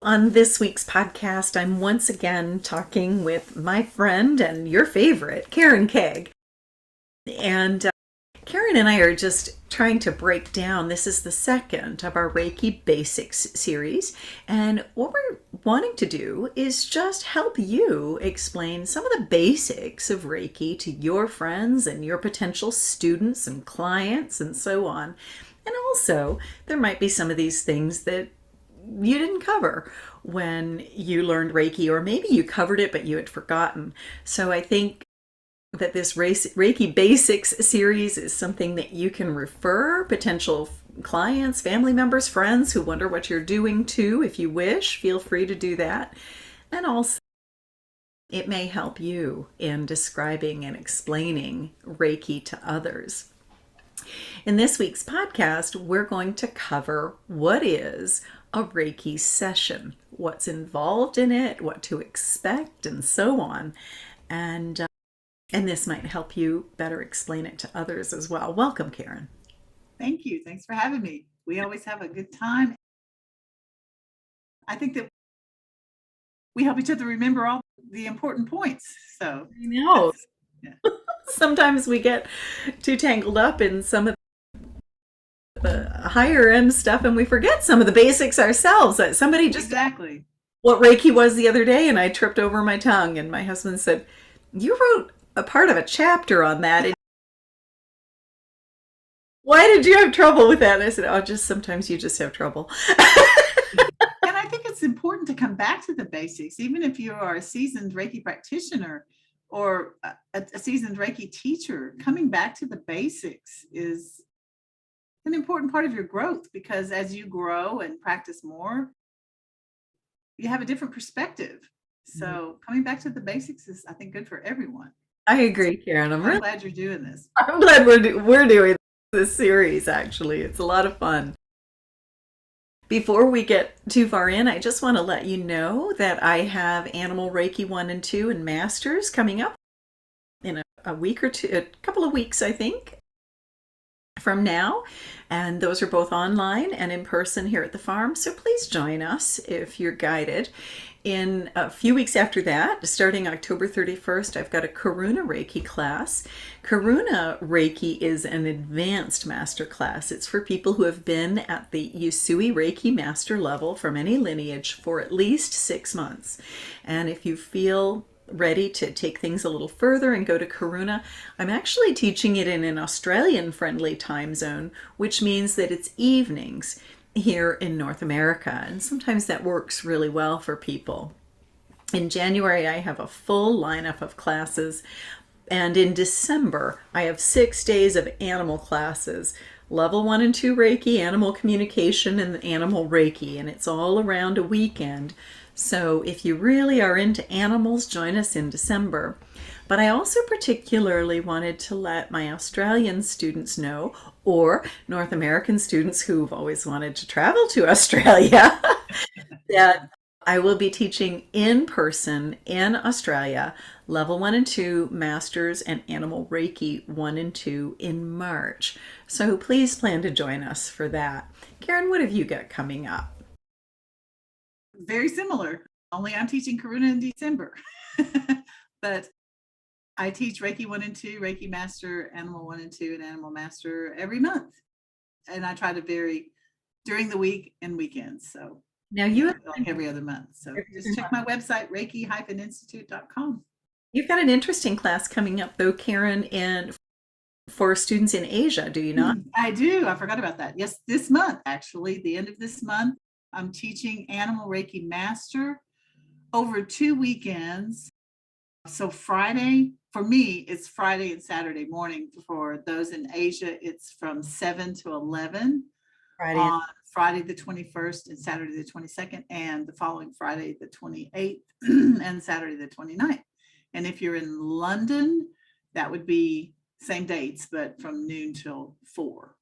On this week's podcast, I'm once again talking with my friend and your favorite, Karen Caig. And Karen and I are just trying to break down. This is the second of our Reiki Basics series. And what we're wanting to do is just help you explain some of the basics of Reiki to your friends and your potential students and clients and so on. And also, there might be some of these things that you didn't cover when you learned Reiki, or maybe you covered it but you had forgotten. So I think that this Reiki Basics series is something that you can refer potential clients, family members, friends who wonder what you're doing too. If you wish, feel free to do that. And also, it may help you in describing and explaining Reiki to others. In this week's podcast, we're going to cover what is a Reiki session, what's involved in it, what to expect, and so on. And this might help you better explain it to others as well. Welcome, Karen. Thank you. Thanks for having me. We always have a good time. I think that we help each other remember all the important points. So I know. Yeah. Sometimes we get too tangled up in some of the higher end stuff and we forget some of the basics ourselves. Somebody just Exactly. What Reiki was the other day, and I tripped over my tongue, and my husband said, "You wrote a part of a chapter on that. And why did you have trouble with that?" And I said, "Oh, just sometimes you just have trouble." And I think it's important to come back to the basics, even if you are a seasoned Reiki practitioner or a seasoned Reiki teacher. Coming back to the basics is an important part of your growth, because as you grow and practice more, you have a different perspective. So coming back to the basics is, I think, good for everyone. I agree, Karen. I'm glad you're doing this. I'm glad we're doing this series, actually. It's a lot of fun. Before we get too far in, I just want to let you know that I have Animal Reiki 1 and 2 and Masters coming up in a week or two, a couple of weeks, I think, from now. And those are both online and in person here at the farm. So please join us if you're guided. In a few weeks after that, starting October 31st, I've got a Karuna Reiki class. Karuna Reiki is an advanced master class. It's for people who have been at the Usui Reiki master level from any lineage for at least 6 months. And if you feel ready to take things a little further and go to Karuna, I'm actually teaching it in an Australian-friendly time zone, which means that it's evenings here in North America, and sometimes that works really well for people. In January, I have a full lineup of classes, and in December, I have 6 days of animal classes. Level 1 and 2 Reiki, animal communication, and animal Reiki, and it's all around a weekend. So if you really are into animals, join us in December. But I also particularly wanted to let my Australian students know, or North American students who've always wanted to travel to Australia, that I will be teaching in person in Australia, Level 1 and 2 Masters and Animal Reiki 1 and 2 in March. So please plan to join us for that. Karen, what have you got coming up? Very similar, only I'm teaching Karuna in December. But I teach Reiki 1 and 2, Reiki Master, Animal 1 and 2, and Animal Master every month. And I try to vary during the week and weekends. So Now you have like every other month. So just check my website, reiki-institute.com. You've got an interesting class coming up though, Karen, and for students in Asia, do you not? I do. I forgot about that. Yes, this month, actually, the end of this month, I'm teaching Animal Reiki Master over 2 weekends. So Friday, for me, it's Friday and Saturday morning. For those in Asia, it's from 7 to 11 on Friday the 21st and Saturday the 22nd, and the following Friday the 28th and Saturday the 29th. And if you're in London, that would be same dates, but from noon till 4.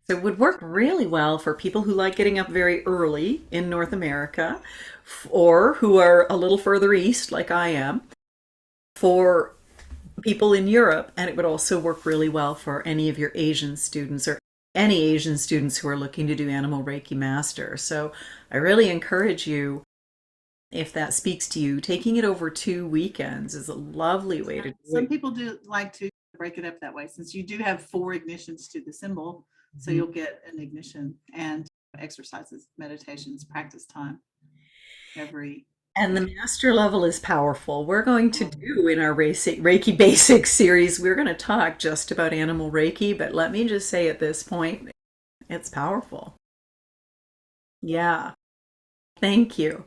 So it would work really well for people who like getting up very early in North America, or who are a little further east like I am, for people in Europe, and it would also work really well for any of your Asian students or any Asian students who are looking to do Animal Reiki Master. So I really encourage you if that speaks to you, taking it over 2 weekends is a lovely way to do Some it. people do like to break it up that way, since you do have 4 ignitions to the symbol. So Mhm. you'll get an ignition and exercises, meditations, practice time every And the day. master level is powerful. We're going to do in our Reiki Basics series, we're going to talk just about animal Reiki, but let me just say at this point, it's powerful. Yeah, thank you.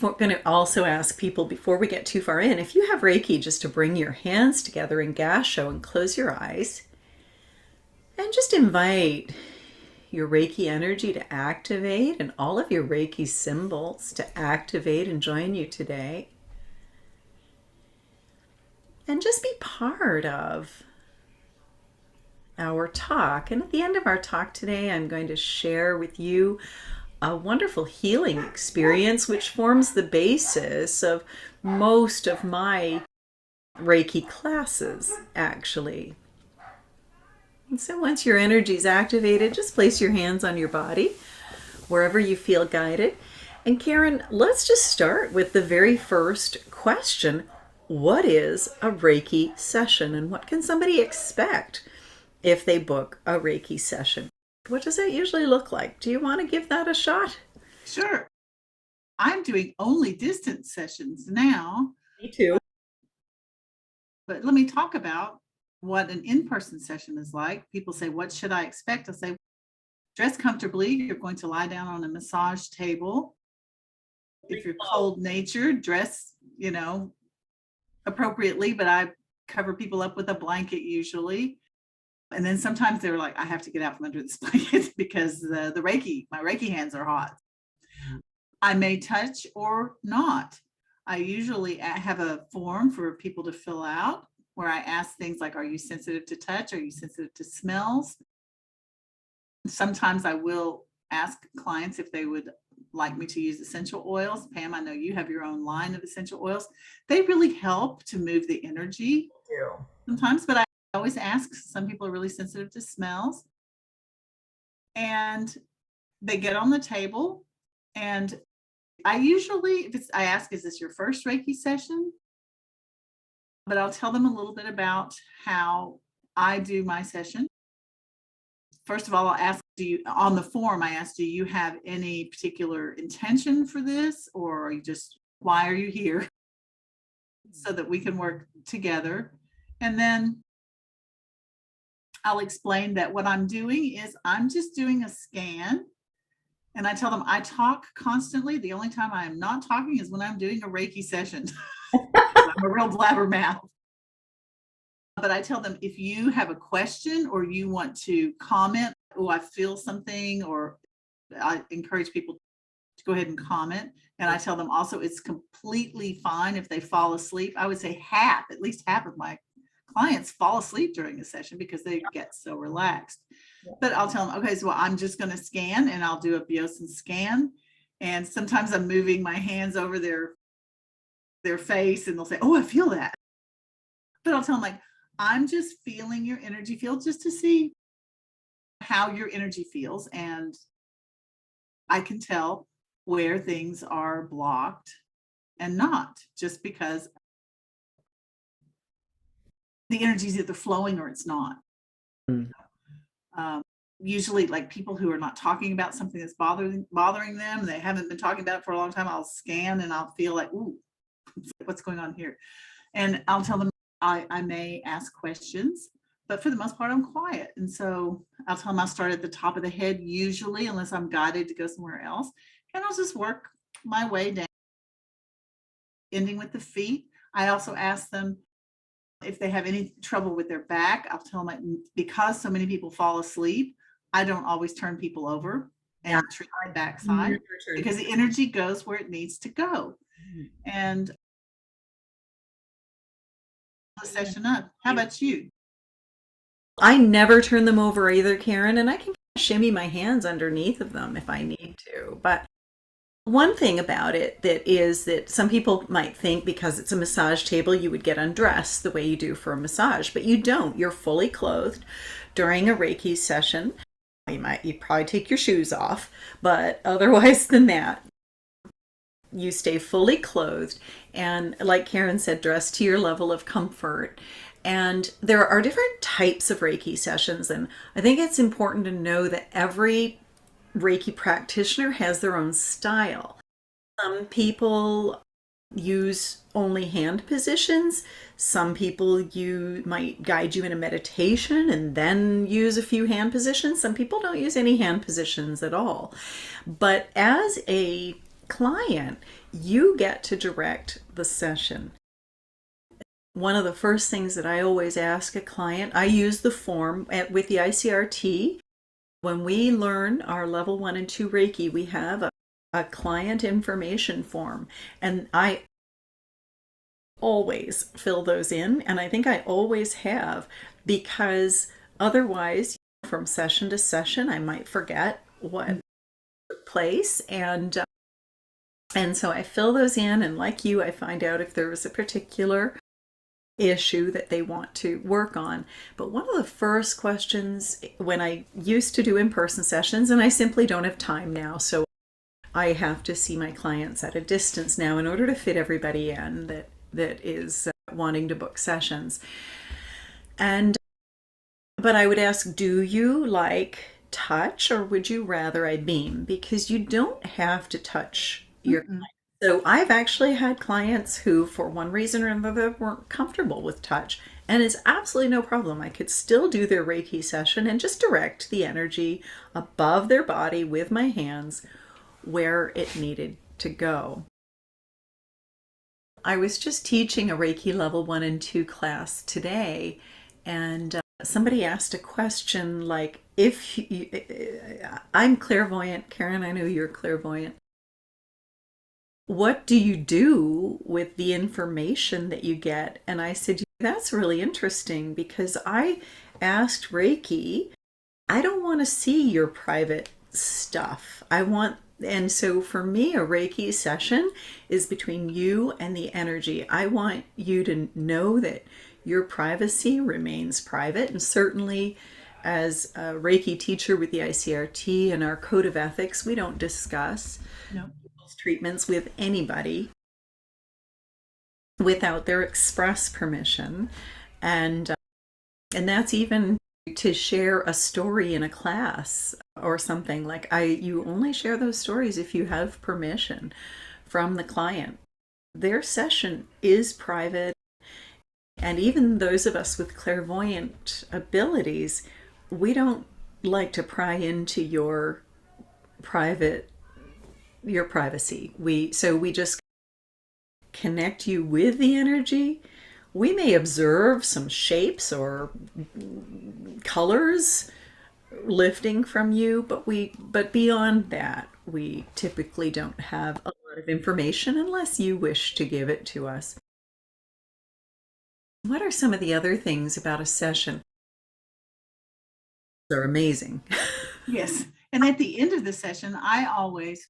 Going to also ask people before we get too far in, if you have Reiki, just to bring your hands together in Gasho and close your eyes and just invite your Reiki energy to activate and all of your Reiki symbols to activate and join you today. And just be part of our talk. And at the end of our talk today, I'm going to share with you a wonderful healing experience, which forms the basis of most of my Reiki classes, actually. And so once your energy is activated, just place your hands on your body, wherever you feel guided. And Karen, let's just start with the very first question. What is a Reiki session, and what can somebody expect if they book a Reiki session? What does that usually look like? Do you want to give that a shot? Sure. I'm doing only distance sessions now, Me too. but let me talk about what an in-person session is like. People say, what should I expect? I say, dress comfortably. You're going to lie down on a massage table. If you're cold natured, dress, appropriately, but I cover people up with a blanket usually. And then sometimes they're like, I have to get out from under this blanket because my Reiki hands are hot. I may touch or not. I usually have a form for people to fill out where I ask things like, are you sensitive to touch? Are you sensitive to smells? Sometimes I will ask clients if they would like me to use essential oils. Pam, I know you have your own line of essential oils. They really help to move the energy sometimes, but I always ask. Some people are really sensitive to smells. And they get on the table, and I usually, I ask, is this your first Reiki session? But I'll tell them a little bit about how I do my session. First of all, I'll ask, on the form, I ask, do you have any particular intention for this? Or are you just, why are you here? So that we can work together. And then I'll explain that what I'm doing is I'm just doing a scan. And I tell them I talk constantly. The only time I am not talking is when I'm doing a Reiki session. I'm a real blabbermouth. But I tell them, if you have a question or you want to comment, oh, I feel something, or I encourage people to go ahead and comment. And I tell them also it's completely fine if they fall asleep. I would say at least half of my clients fall asleep during a session because they get so relaxed. But I'll tell them, okay, so I'm just going to scan, and I'll do a Biosen scan. And sometimes I'm moving my hands over their face, and they'll say, oh, I feel that. But I'll tell them, like, I'm just feeling your energy field just to see how your energy feels. And I can tell where things are blocked and not, just because the energy is either flowing or it's not. Mm. Usually, like, people who are not talking about something that's bothering them, they haven't been talking about it for a long time, I'll scan and I'll feel like, ooh, what's going on here? And I'll tell them I may ask questions, but for the most part, I'm quiet. And so I'll tell them I'll start at the top of the head, usually, unless I'm guided to go somewhere else. And I'll just work my way down, ending with the feet. I also ask them if they have any trouble with their back. I'll tell them, because so many people fall asleep, I don't always turn people over and treat my backside, because the energy goes where it needs to go. And the session up. How about you? I never turn them over either, Karen, and I can shimmy my hands underneath of them if I need to. But one thing about it that some people might think, because it's a massage table, you would get undressed the way you do for a massage, but you don't. You're fully clothed during a Reiki session. You probably take your shoes off, but otherwise than that, You stay fully clothed and, like Karen said, dressed to your level of comfort. And there are different types of Reiki sessions. And I think it's important to know that every Reiki practitioner has their own style. Some people use only hand positions. Some people you might guide you in a meditation and then use a few hand positions. Some people don't use any hand positions at all. But as a client, you get to direct the session. One of the first things that I always ask a client, I use the form with the ICRT. When we learn our level 1 and 2 Reiki, we have a client information form, and I always fill those in, and I think I always have, because otherwise from session to session I might forget what took place, and so I fill those in, and like you, I find out if there was a particular issue that they want to work on. But one of the first questions when I used to do in-person sessions, and I simply don't have time now, so I have to see my clients at a distance now in order to fit everybody in that is wanting to book sessions. But I would ask, do you like touch, or would you rather I beam? Because you don't have to touch your client. So I've actually had clients who, for one reason or another, weren't comfortable with touch, and it's absolutely no problem. I could still do their Reiki session and just direct the energy above their body with my hands where it needed to go. I was just teaching a Reiki level 1 and 2 class today, and somebody asked a question like, I'm clairvoyant, Karen, I know you're clairvoyant. What do you do with the information that you get? And I said, that's really interesting, because I asked Reiki, I don't want to see your private stuff. And so for me, a Reiki session is between you and the energy. I want you to know that your privacy remains private. And certainly as a Reiki teacher with the ICRT and our code of ethics, we don't discuss people's treatments with anybody without their express permission. And that's even to share a story in a class or something. Like, you only share those stories if you have permission from the client. Their session is private, and even those of us with clairvoyant abilities, we don't like to pry into your privacy. We just connect you with the energy. We may observe some shapes or colors lifting from you, but beyond that, we typically don't have a lot of information unless you wish to give it to us. What are some of the other things about a session? They're amazing. Yes. And at the end of the session, I always,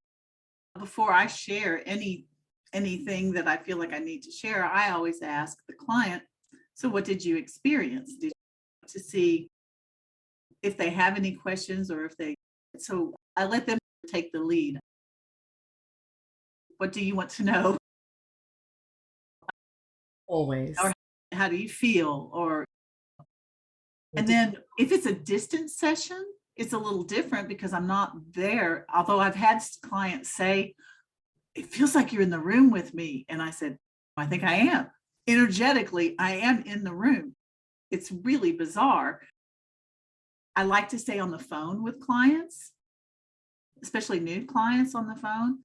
before I share anything that I feel like I need to share, I always ask the client, so what did you experience? Did you to see if they have any questions, or so I let them take the lead. What do you want to know? Always. Or how do you feel? And then if it's a distance session, it's a little different because I'm not there. Although I've had clients say, it feels like you're in the room with me. And I said, I think I am. Energetically, I am in the room. It's really bizarre. I like to stay on the phone with clients, especially new clients on the phone.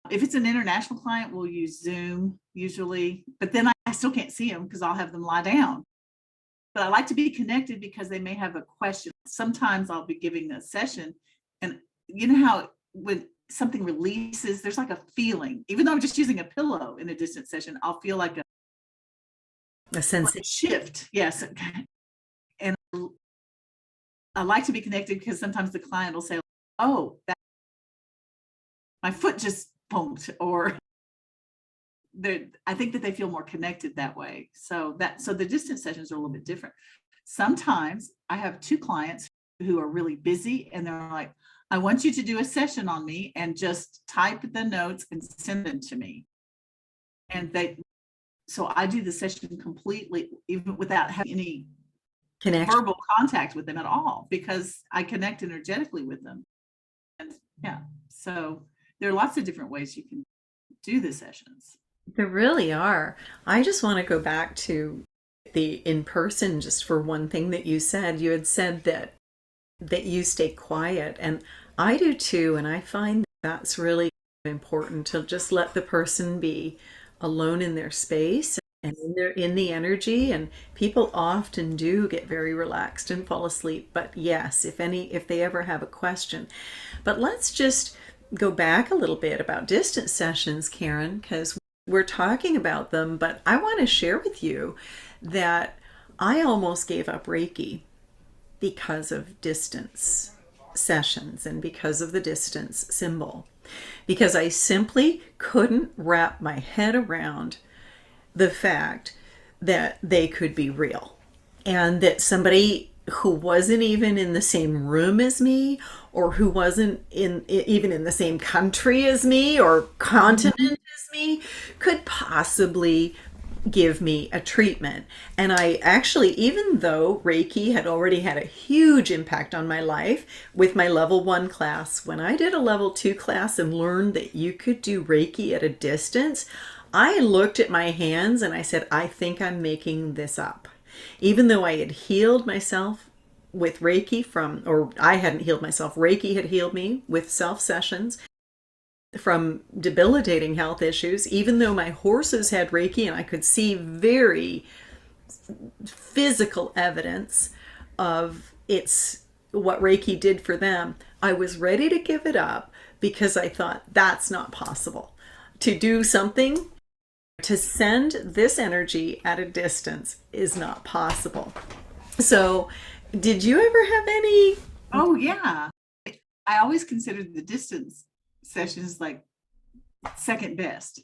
If it's an international client, we'll use Zoom usually, but then I still can't see them because I'll have them lie down. But I like to be connected because they may have a question. Sometimes I'll be giving a session, and you know how when something releases, there's like a feeling, even though I'm just using a pillow in a distance session, I'll feel like a sensation. Shift. Yes. And I like to be connected because sometimes the client will say, oh, my foot just pumped, or I think that they feel more connected that way. So the distance sessions are a little bit different. Sometimes I have two clients who are really busy and they're like, I want you to do a session on me and just type the notes and send them to me. And so I do the session completely, even without having any Connection. verbal contact with them at all, because I connect energetically with them. And yeah, so there are lots of different ways you can do the sessions. There really are. I just want to go back to the in person just for one thing that you said. You had said that you stay quiet, and I do too, and I find that's really important to just let the person be alone in their space and in the energy. And people often do get very relaxed and fall asleep, but yes, if they ever have a question. But let's just go back a little bit about distance sessions, Karen, because we're talking about them, but I want to share with you that I almost gave up Reiki because of distance sessions and because of the distance symbol, because I simply couldn't wrap my head around the fact that they could be real, and that somebody who wasn't even in the same room as me, or who wasn't even in the same country as me or continent as me, could possibly give me a treatment. And I actually, even though Reiki had already had a huge impact on my life with my level 1 class, when I did a level 2 class and learned that you could do Reiki at a distance, I looked at my hands and I said, I think I'm making this up. Even though I had healed myself with Reiki or I hadn't healed myself, Reiki had healed me with Selfsessions from debilitating health issues. Even though my horses had Reiki and I could see very physical evidence of what Reiki did for them, I was ready to give it up because I thought that's not possible. To do something, to send this energy at a distance is not possible. So, did you ever have any? Oh, yeah. I always considered the distance sessions like second best.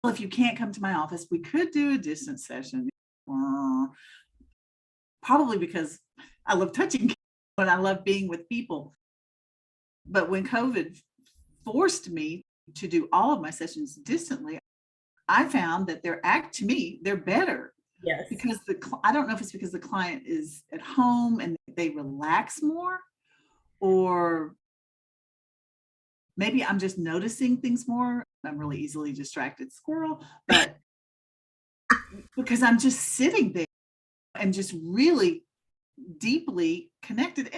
Well, if you can't come to my office, we could do a distance session. Probably because I love touching and I love being with people. But when COVID forced me to do all of my sessions distantly, I found that they're better. Yes. Because I don't know if it's because the client is at home and they relax more, or maybe I'm just noticing things more. I'm really easily distracted squirrel, but because I'm just sitting there and just really deeply connected.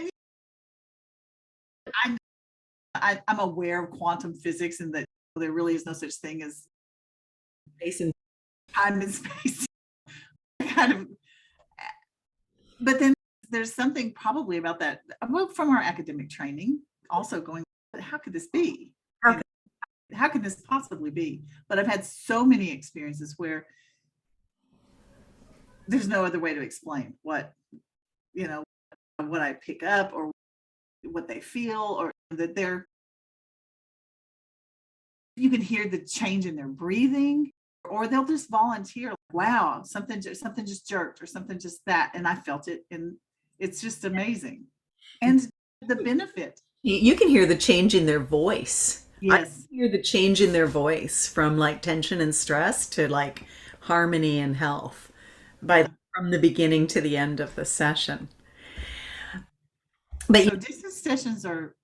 And I'm aware of quantum physics and that there really is no such thing as Space and time and space. Kind of, but then there's something probably about that. Well, from our academic training, also going, how could this be? How could this possibly be? But I've had so many experiences where there's no other way to explain what I pick up or what they feel, or that you can hear the change in their breathing, or they'll just volunteer. Wow, something just jerked, or something just that, and I felt it, and it's just amazing. And the benefit. You can hear the change in their voice. Yes. I can hear the change in their voice from like tension and stress to like harmony and health from the beginning to the end of the session. But so distance sessions are,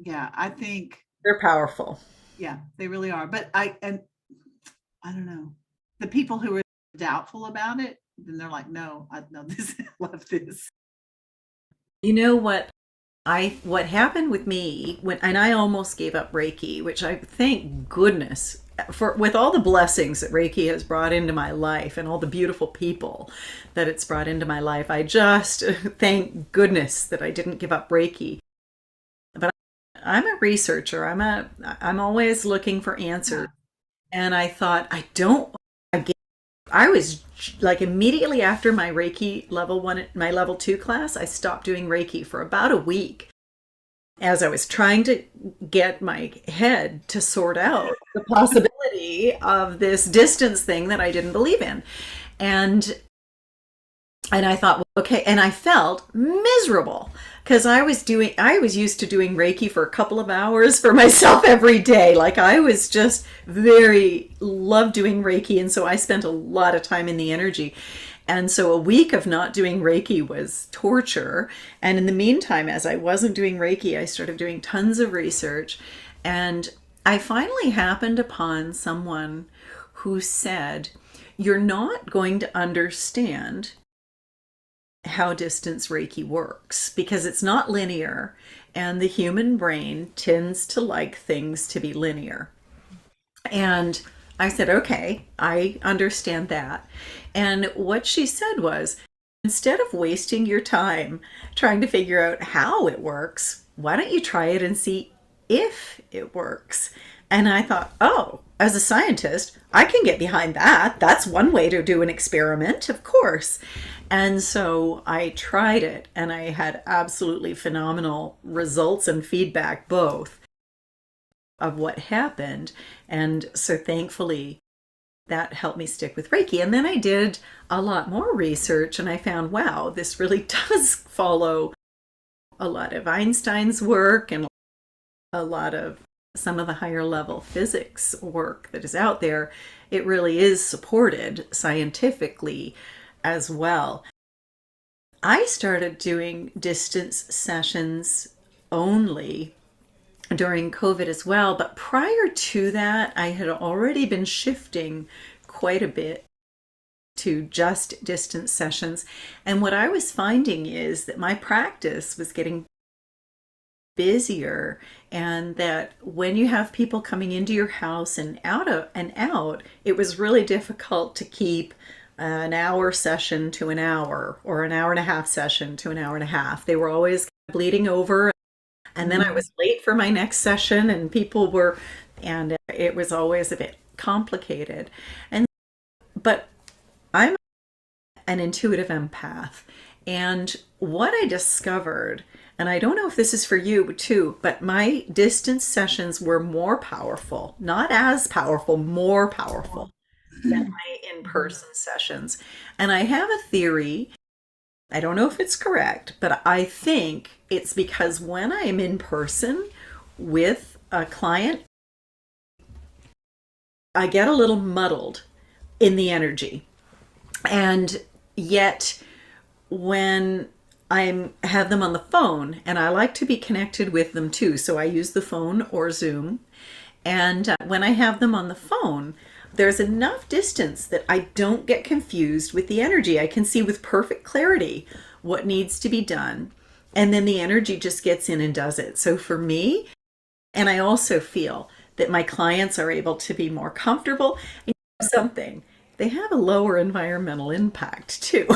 I think they're powerful. Yeah, they really are. But I don't know, the people who are doubtful about it, then they're like, no, I know this, I love this. You know what happened with me and I almost gave up Reiki, which I thank goodness with all the blessings that Reiki has brought into my life and all the beautiful people that it's brought into my life. I just thank goodness that I didn't give up Reiki. But I'm a researcher. I'm always looking for answers. And I thought, I was like immediately after my Reiki level 1, my level 2 class, I stopped doing Reiki for about a week as I was trying to get my head to sort out the possibility of this distance thing that I didn't believe in. And And I thought, well, okay, and I felt miserable because I was used to doing Reiki for a couple of hours for myself every day. Like I was just very loved doing Reiki, and so I spent a lot of time in the energy. And so a week of not doing Reiki was torture. And in the meantime, as I wasn't doing Reiki, I started doing tons of research, and I finally happened upon someone who said, "You're not going to understand how distance Reiki works because it's not linear, and the human brain tends to like things to be linear." And I said, okay, I understand that. And what she said was, instead of wasting your time trying to figure out how it works, why don't you try it and see if it works? And I thought, oh, as a scientist, I can get behind that. That's one way to do an experiment, of course. And so I tried it, and I had absolutely phenomenal results and feedback both of what happened. And so thankfully, that helped me stick with Reiki. And then I did a lot more research, and I found, wow, this really does follow a lot of Einstein's work and a lot of some of the higher level physics work that is out there. It really is supported scientifically as well. I started doing distance sessions only during COVID as well, but prior to that, I had already been shifting quite a bit to just distance sessions. And what I was finding is that my practice was getting busier, and that when you have people coming into your house and out, it was really difficult to keep an hour session to an hour or an hour and a half session to an hour and a half. They were always bleeding over, and then I was late for my next session, and people were, and it was always a bit complicated. And but I'm an intuitive empath, and what I discovered, and I don't know if this is for you too, but my distance sessions were more powerful, not as powerful, more powerful than my in-person sessions. And I have a theory. I don't know if it's correct, but I think it's because when I am in person with a client, I get a little muddled in the energy. And yet, when I have them on the phone, and I like to be connected with them too, so I use the phone or Zoom. And when I have them on the phone, there's enough distance that I don't get confused with the energy. I can see with perfect clarity what needs to be done. And then the energy just gets in and does it. So for me, and I also feel that my clients are able to be more comfortable. And something, they have a lower environmental impact too.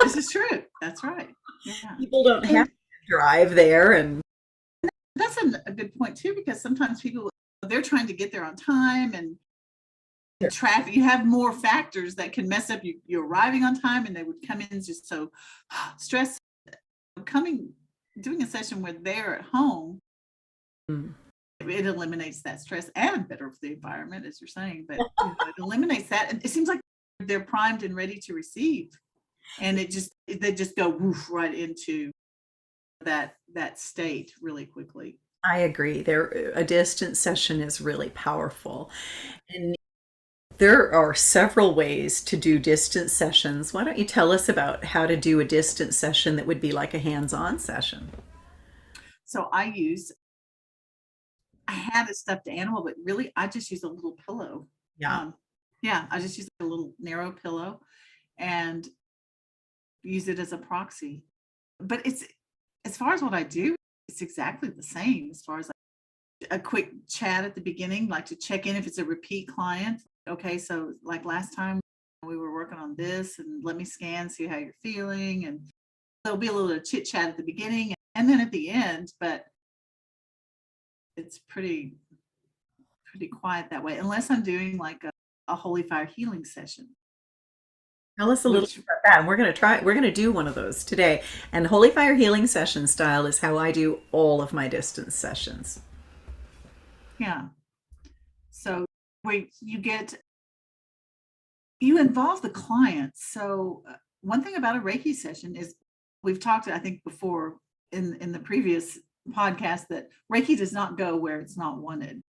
This is true. That's right. Yeah. People don't have And to drive there and that's a good point too, because sometimes people, they're trying to get there on time, and the traffic, you have more factors that can mess up you arriving on time, and they would come in just so stressed. Coming, doing a session where they're at home, mm, it eliminates that stress and better for the environment, as you're saying, but it eliminates that. And it seems like they're primed and ready to receive. And they just go woof right into that state really quickly. I agree. There, a distance session is really powerful. And there are several ways to do distance sessions. Why don't you tell us about how to do a distance session that would be like a hands-on session? So I had a stuffed animal, but really I just use a little pillow. Yeah. Um, yeah, I just use a little narrow pillow and use it as a proxy. But it's, as far as what I do, it's exactly the same as far as like a quick chat at the beginning, like to check in if it's a repeat client. Okay, so like last time we were working on this, and let me scan, see how you're feeling. And there'll be a little chit chat at the beginning and then at the end, but it's pretty quiet that way, unless I'm doing like a holy fire healing session, Tell us a little which, bit about that. And we're going to do one of those today. And Holy Fire Healing Session style is how I do all of my distance sessions. yeah. So where you involve the client. So one thing about a Reiki session is we've talked, I think, before in the previous podcast that Reiki does not go where it's not wanted.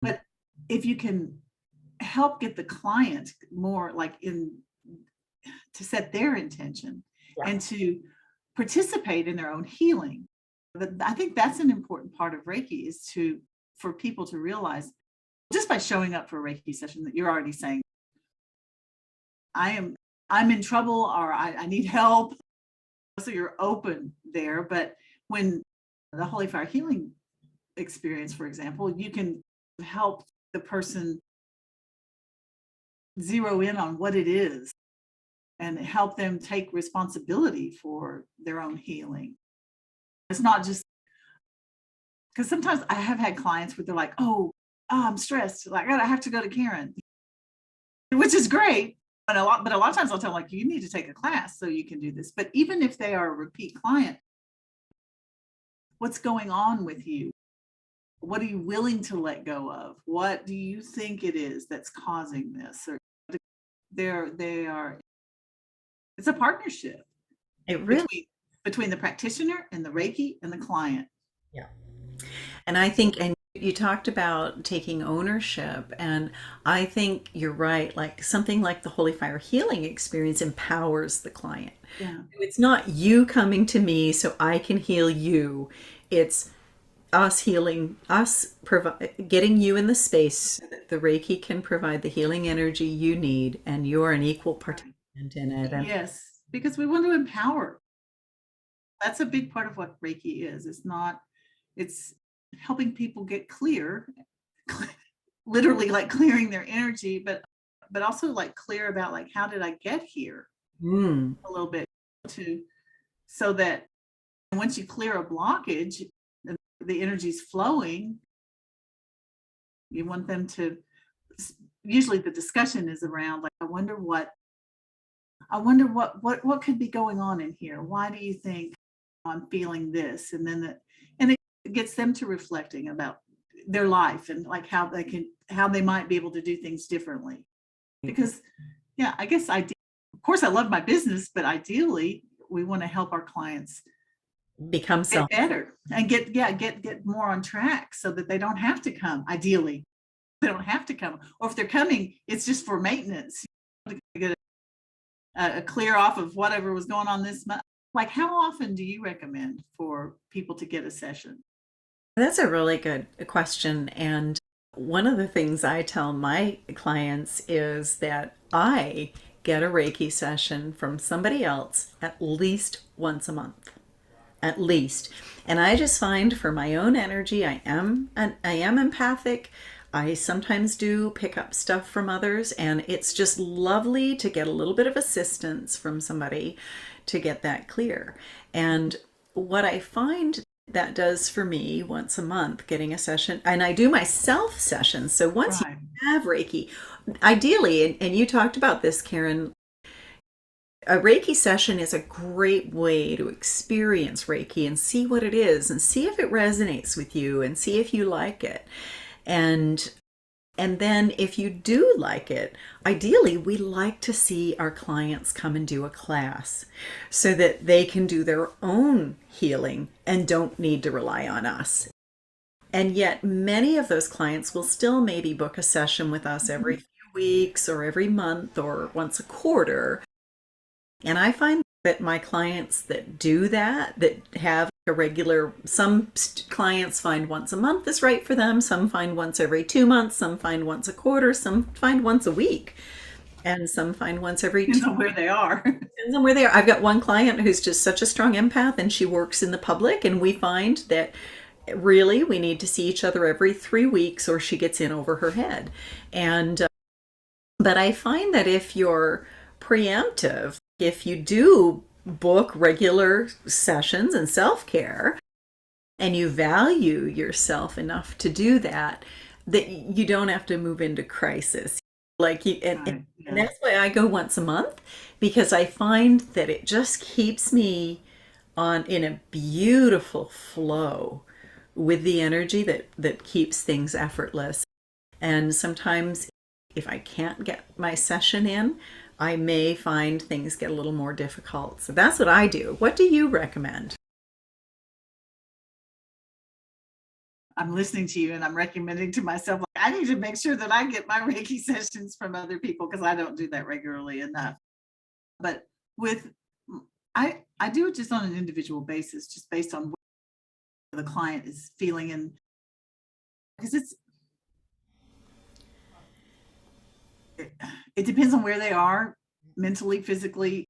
But if you can help get the client more like in to set their intention and to participate in their own healing, I think that's an important part of Reiki is for people to realize just by showing up for a Reiki session that you're already saying, I'm in trouble or I need help. So you're open there. But when the Holy Fire Healing experience, for example, you can help the person zero in on what it is and help them take responsibility for their own healing. It's not just because sometimes I have had clients where they're like, oh, I'm stressed. Like I have to go to Karen, which is great. But a lot of times I'll tell them, like, you need to take a class so you can do this. But even if they are a repeat client, what's going on with you? What are you willing to let go of? What do you think it is that's causing this? Or they are, it's a partnership. It really between the practitioner and the Reiki and the client. Yeah. And I think, and you talked about taking ownership, and I think you're right. Like something like the Holy Fire Healing experience empowers the client. Yeah. It's not you coming to me so I can heal you. It's us healing, getting you in the space so that the Reiki can provide the healing energy you need, and you're an equal participant in it. And yes, because we want to empower. That's a big part of what Reiki is. It's helping people get clear, literally like clearing their energy, but also like clear about like, how did I get here a little bit so that once you clear a blockage, the energy's flowing. You want them to, usually the discussion is around like, I wonder what could be going on in here. Why do you think I'm feeling this? And then it gets them to reflecting about their life and like how they might be able to do things differently. Because I guess of course I love my business, but ideally we want to help our clients become better and get more on track so that they don't have to come. Ideally, they don't have to come, or if they're coming, it's just for maintenance to get a clear off of whatever was going on this month. Like, how often do you recommend for people to get a session? That's a really good question. And one of the things I tell my clients is that I get a Reiki session from somebody else at least once a month. At least. And I just find for my own energy, I am empathic. I sometimes do pick up stuff from others, and it's just lovely to get a little bit of assistance from somebody to get that clear. And what I find that does for me once a month, getting a session, and I do my Selfsessions. So once Right. you have Reiki, ideally, and you talked about this, Karen, a Reiki session is a great way to experience Reiki and see what it is and see if it resonates with you and see if you like it. And then if you do like it, ideally we like to see our clients come and do a class so that they can do their own healing and don't need to rely on us. And yet many of those clients will still maybe book a session with us every few weeks or every month or once a quarter. And I find that my clients that do that have a regular, some clients find once a month is right for them, some find once every 2 months, some find once a quarter, some find once a week, and some find once every Depends on where they are. Depends on where they are. I've got one client who's just such a strong empath, and she works in the public, and we find that really we need to see each other every 3 weeks or she gets in over her head. And but I find that if you're preemptive, if you do book regular sessions and self-care and you value yourself enough to do that, that you don't have to move into crisis. Like you, and that's why I go once a month, because I find that it just keeps me in a beautiful flow with the energy that keeps things effortless. And sometimes if I can't get my session in, I may find things get a little more difficult. So that's what I do. What do you recommend? I'm listening to you and I'm recommending to myself, like, I need to make sure that I get my Reiki sessions from other people because I don't do that regularly enough. But with, I do it just on an individual basis, just based on what the client is feeling. And because it depends on where they are mentally, physically,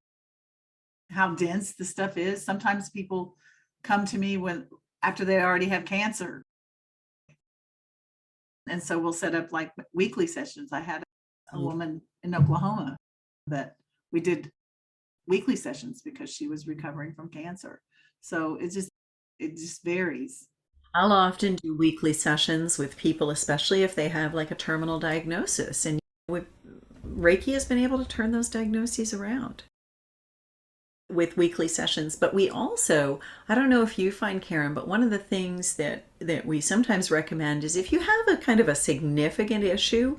how dense the stuff is. Sometimes people come to me after they already have cancer. And so we'll set up like weekly sessions. I had a woman in Oklahoma that we did weekly sessions because she was recovering from cancer. So it just varies. I'll often do weekly sessions with people, especially if they have like a terminal diagnosis. And with Reiki has been able to turn those diagnoses around with weekly sessions. But we also, I don't know if you find, Karen, but one of the things that we sometimes recommend is if you have a kind of a significant issue,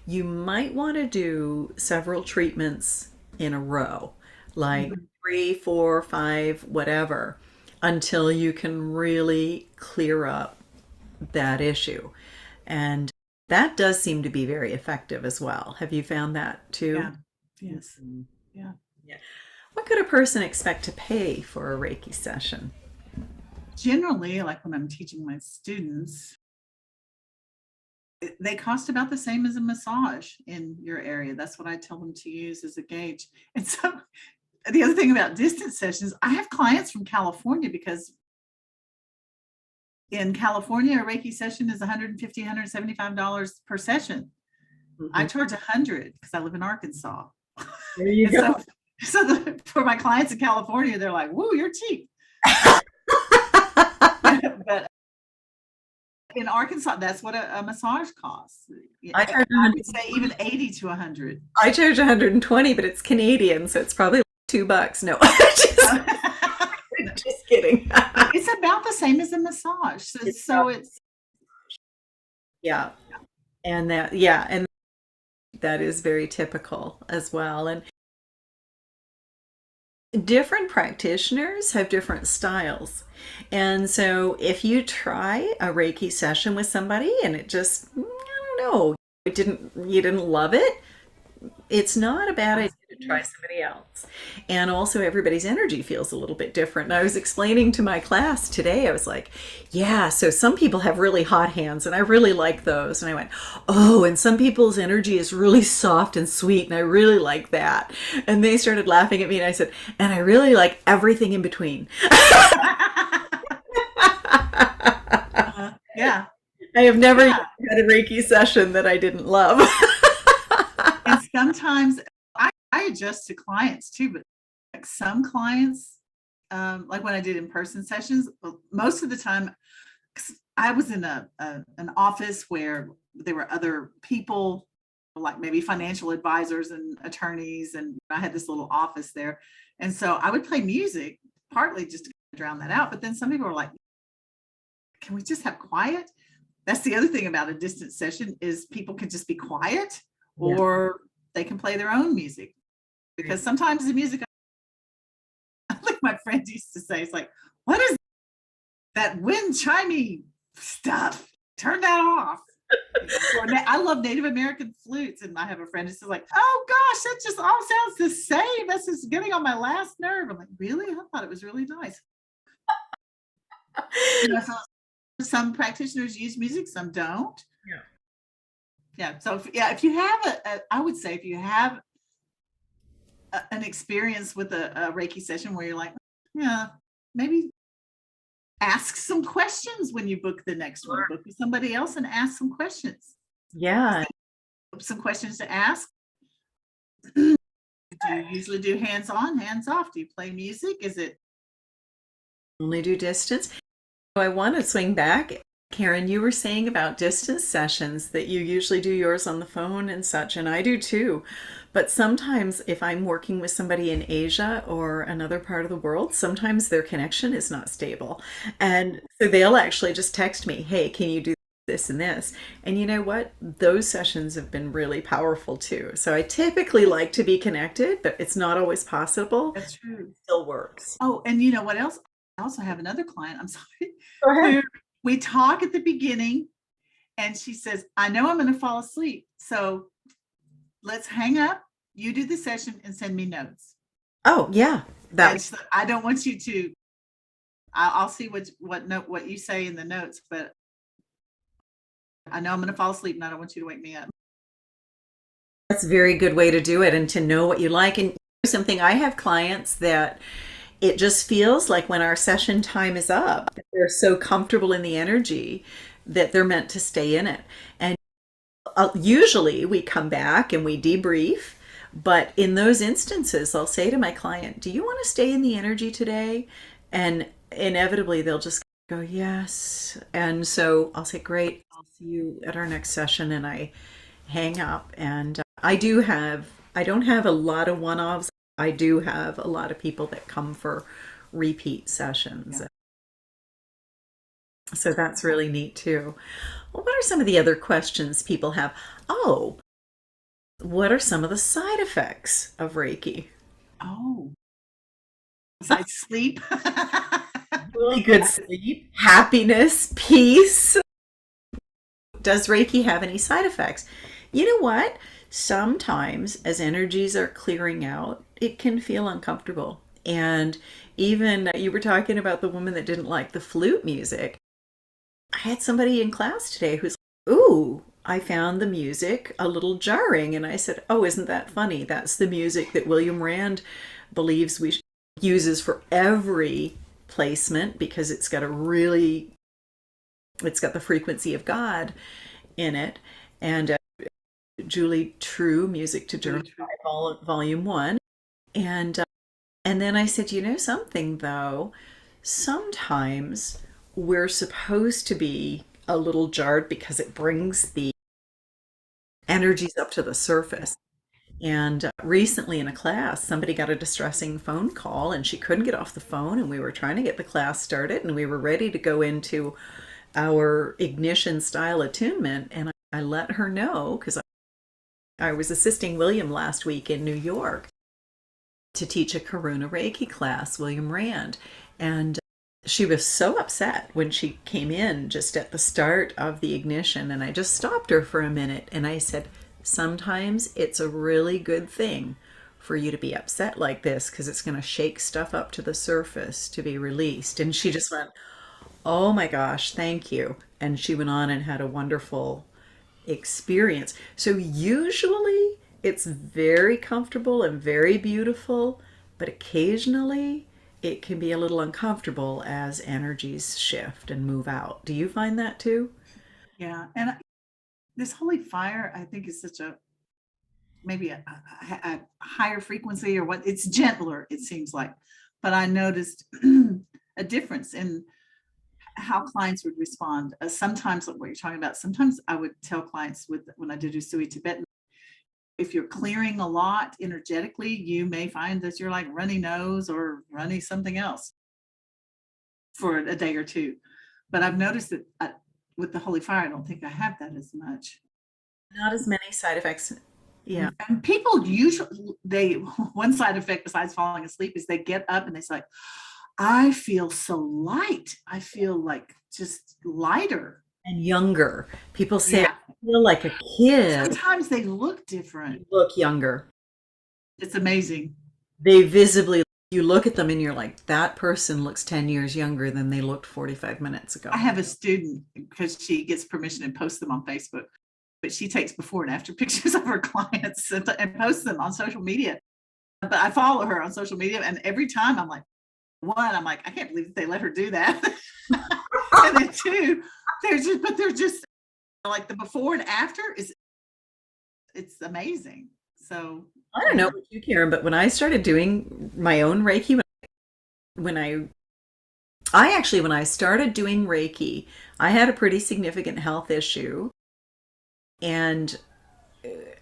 you might want to do several treatments in a row, like Mhm. 3, 4, 5, whatever, until you can really clear up that issue. And that does seem to be very effective as well. Have you found that too? Yeah. Yes. Mhm. Yeah. Yeah. What could a person expect to pay for a Reiki session? Generally, like when I'm teaching my students, they cost about the same as a massage in your area. That's what I tell them to use as a gauge. And so the other thing about distance sessions, I have clients from California because in California, a Reiki session is $150, $175 per session. I Mhm. charge 100 because I live in Arkansas. There you And go. for my clients in California, they're like, "Woo, you're cheap." But but in Arkansas, that's what a massage costs. Yeah, I charge I would 100. say even 80 to 100. I charge 120, but it's Canadian, so it's probably like $2. No, just kidding. But it's about the same as a massage. So, It's so it's yeah, and that is very typical as well. And different practitioners have different styles. And so if you try a Reiki session with somebody and it just, I don't know, you didn't love it, it's not a bad idea to try somebody else. And also everybody's energy feels a little bit different. And I was explaining to my class today, I was like, yeah, so some people have really hot hands and I really like those. And I went, oh, and some people's energy is really soft and sweet and I really like that. And they started laughing at me and I said, and I really like everything in between. yeah, I have never yeah. had a Reiki session that I didn't love. And sometimes I adjust to clients too, but like some clients, like when I did in-person sessions, most of the time, 'cause I was in an office where there were other people, like maybe financial advisors and attorneys, and I had this little office there. And so I would play music, partly just to drown that out. But then some people were like, can we just have quiet? That's the other thing about a distance session is people can just be quiet Yeah. or they can play their own music because sometimes the music, like my friend used to say, it's like, what is that wind chimey stuff? Turn that off. I love Native American flutes, and I have a friend who's just like, "Oh gosh, that just all sounds the same. That's just getting on my last nerve." I'm like, "Really? I thought it was really nice." So some practitioners use music, some don't. Yeah. Yeah. So if you have I would say if you have an experience with a Reiki session where you're like, yeah, maybe ask some questions when you book the next one. Book with somebody else and ask some questions. Yeah. Some questions to ask. Do you usually do hands on, hands off? Do you play music? Is it Only do distance. I want to swing back. Karen, you were saying about distance sessions that you usually do yours on the phone and such, and I do too. But sometimes if I'm working with somebody in Asia or another part of the world, sometimes their connection is not stable. And so they'll actually just text me, hey, can you do this and this. And you know what? Those sessions have been really powerful too. So I typically like to be connected, but it's not always possible. That's true. It still works. Oh, and you know what else? I also have another client, I'm sorry, Go ahead. where we talk at the beginning and she says, I know I'm going to fall asleep. So let's hang up. You do the session and send me notes. Oh, yeah. I don't want you to, I'll see what you say in the notes, but I know I'm going to fall asleep and I don't want you to wake me up. That's a very good way to do it, and to know what you like. And something, I have clients that it just feels like when our session time is up, they're so comfortable in the energy that they're meant to stay in it. And usually we come back and we debrief. But in those instances, I'll say to my client, do you want to stay in the energy today? And inevitably they'll just go, yes. And so I'll say, great, I'll see you at our next session. And I hang up. And I don't have a lot of one-offs. I do have a lot of people that come for repeat sessions. Yeah. So that's really neat too. Well, what are some of the other questions people have? Oh, what are some of the side effects of Reiki? Oh, besides sleep. Really good sleep, happiness, peace. Does Reiki have any side effects? You know what? Sometimes as energies are clearing out, it can feel uncomfortable. And even you were talking about the woman that didn't like the flute music. I had somebody in class today who's like, ooh, I found the music a little jarring. And I said, oh, isn't that funny? That's the music that William Rand believes we uses for every placement, because it's got the frequency of God in it. And Julie True, Music to Journal, Volume 1. And then I said, you know something though, sometimes we're supposed to be a little jarred because it brings the energies up to the surface. And recently in a class, somebody got a distressing phone call and she couldn't get off the phone. And we were trying to get the class started and we were ready to go into our ignition style attunement. And I let her know, because I was assisting William last week in New York to teach a Karuna Reiki class, William Rand. And she was so upset when she came in just at the start of the ignition. And I just stopped her for a minute and I said, sometimes it's a really good thing for you to be upset like this, because it's going to shake stuff up to the surface to be released. And she just went, oh my gosh, thank you. And she went on and had a wonderful experience. So usually it's very comfortable and very beautiful, but occasionally it can be a little uncomfortable as energies shift and move out. Do you find that too? Yeah. And this holy fire, I think, is such maybe a higher frequency, or what, it's gentler, it seems like. But I noticed a difference in how clients would respond. Sometimes, like what you're talking about, sometimes I would tell clients when I did Usui Tibetan, if you're clearing a lot energetically, you may find that you're like runny nose or runny something else for a day or two. But I've noticed that with the holy fire, I don't think I have that as much. Not as many side effects. Yeah. And people usually, one side effect besides falling asleep is they get up and they say, I feel so light. I feel like just lighter. And younger. People say, Yeah. I feel like a kid. Sometimes they look different. You look younger. It's amazing. They visibly, you look at them and you're like, that person looks 10 years younger than they looked 45 minutes ago. I have a student, because she gets permission and posts them on Facebook, but she takes before and after pictures of her clients and posts them on social media. But I follow her on social media, and every time I'm like, I'm like, I can't believe that they let her do that. And then two, they're just like the before and after it's amazing. So I don't know about you, Karen, but when I started doing my own Reiki, when I started doing Reiki, I had a pretty significant health issue. And